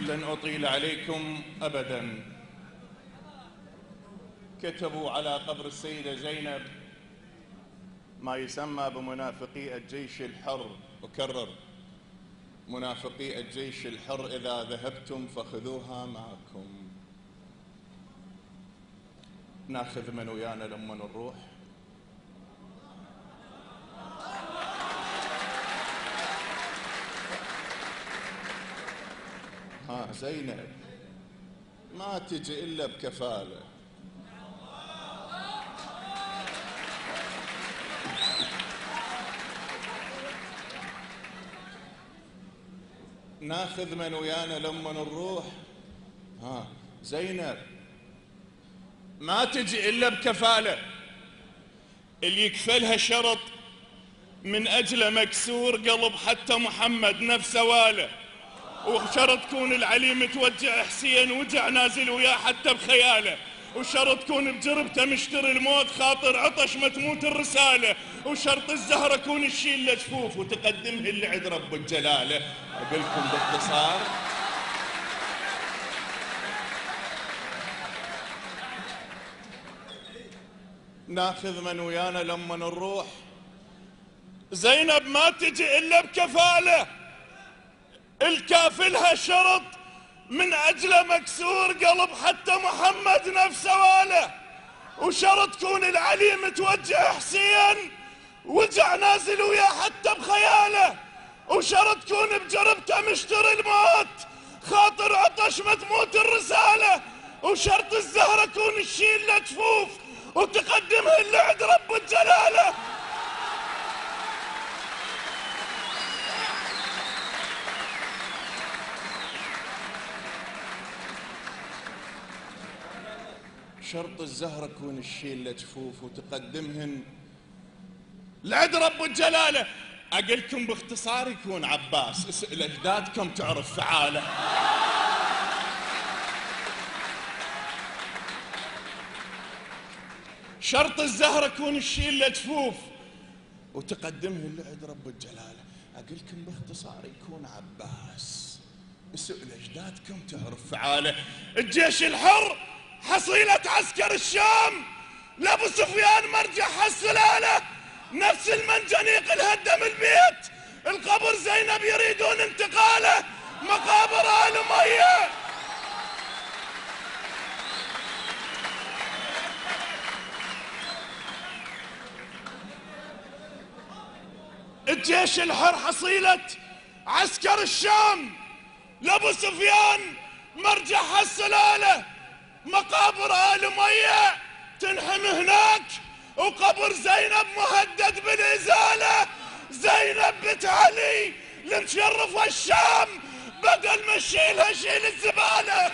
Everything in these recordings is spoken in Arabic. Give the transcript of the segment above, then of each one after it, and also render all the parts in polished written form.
لن أطيل عليكم أبدا. كتبوا على قبر السيدة زينب ما يسمى بمنافقي الجيش الحر. أكرر: منافقي الجيش الحر إذا ذهبتم فخذوها معكم. ناخذ من ويانا لما نروح. زينب ما تجي إلا بكفالة. ناخذ من ويانا لما نروح. زينب ما تجي إلا بكفالة. اللي يكفلها شرط من أجله مكسور قلب حتى محمد نفسه واله، وشرط تكون العلي متوجع حسين وجع نازل وياه حتى بخياله، وشرط تكون بجربته مشتري الموت خاطر عطش ما تموت الرسالة، وشرط الزهرة كون الشيل لجفوف وتقدمه اللي عند رب الجلالة. أقولكم باختصار ناخذ من ويانا لما نروح. زينب ما تجي إلا بكفالة. الكافلها شرط من أجله مكسور قلب حتى محمد نفسه واله، وشرط تكون العلي متوجع حسين وجع نازل وياه حتى بخياله، وشرط تكون بجربته مشتري الموت خاطر عطش ما تموت الرسالة، وشرط الزهرة كون الشيل لجفوف وتقدمها اللي عند رب الجلالة. شرط الزهرة كون الشيل لجفوف وتقدمهن لعند رب الجلالة. أقلكم باختصار يكون عباس. اسأل أجدادكم تعرف فعاله. شرط الزهرة كون الشيل لجفوف وتقدمهن لعند رب الجلالة. أقلكم باختصار يكون عباس. اسأل أجدادكم تعرف فعاله. الجيش الحر حصيلة عسكر الشام لابو سفيان مرجح السلالة، نفس المنجنيق الهدم البيت القبر زينب يريدون انتقاله، مقابر آل أمية. الجيش الحر حصيلة عسكر الشام لابو سفيان مرجح السلالة، مقابر آل أمية تنحم هناك، وقبر زينب مهدد بالإزالة. زينب بنت علي المشرف الشام بدل ما تشيلها شيل الزبالة.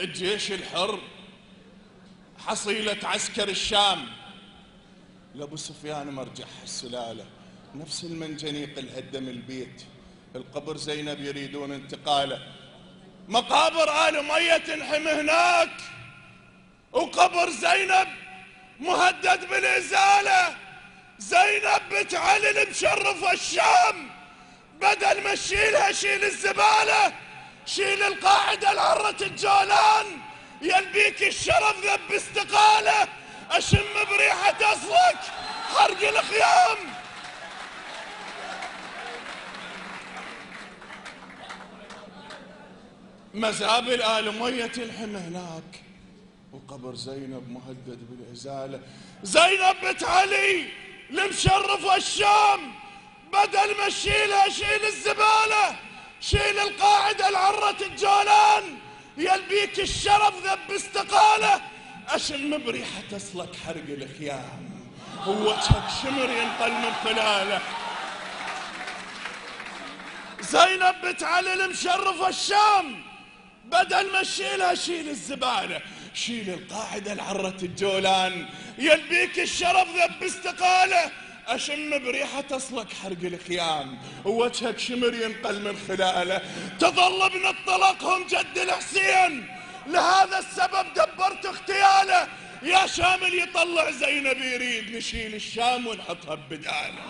الجيش الحر حصيلة عسكر الشام لابو سفيان مرجح السلالة، نفس المنجنيق الهدم البيت القبر زينب يريدون انتقاله، مقابر آل أمية تنحم هناك، وقبر زينب مهدد بالإزالة. زينب بنت علي المشرف الشام بدل ما تشيلها شيل الزبالة، شيل القاعدة العرة الجولان يلبيك الشرف ذب استقالة، أشم بريحة أصلك حرق الخيام. مزابل آل أمية تلحم هناك، وقبر زينب مهدد بالإزالة. زينب بنت علي المشرف الشام بدل ما تشيلها شيل الزبالة، شيل القاعدة العرة الجولان يلبيك الشرف ذب استقالة، أشم بريحة أصلك حرق الخيام، ووجهك شمر ينقل من خلاله. زينب بنت علي المشرف الشام بدل ما تشيلها شيل الزبالة، شيل القاعدة العرة الجولان يلبيك الشرف ذب استقالة، أشم بريحة تصلك حرق الخيام، ووجهك شمر ينقل من خلاله. تظل ابن طلقهم جد الحسين، لهذا السبب دبرت اغتياله. يا شامل يطلع زينب يريد نشيل الشام ونحطها ببداله.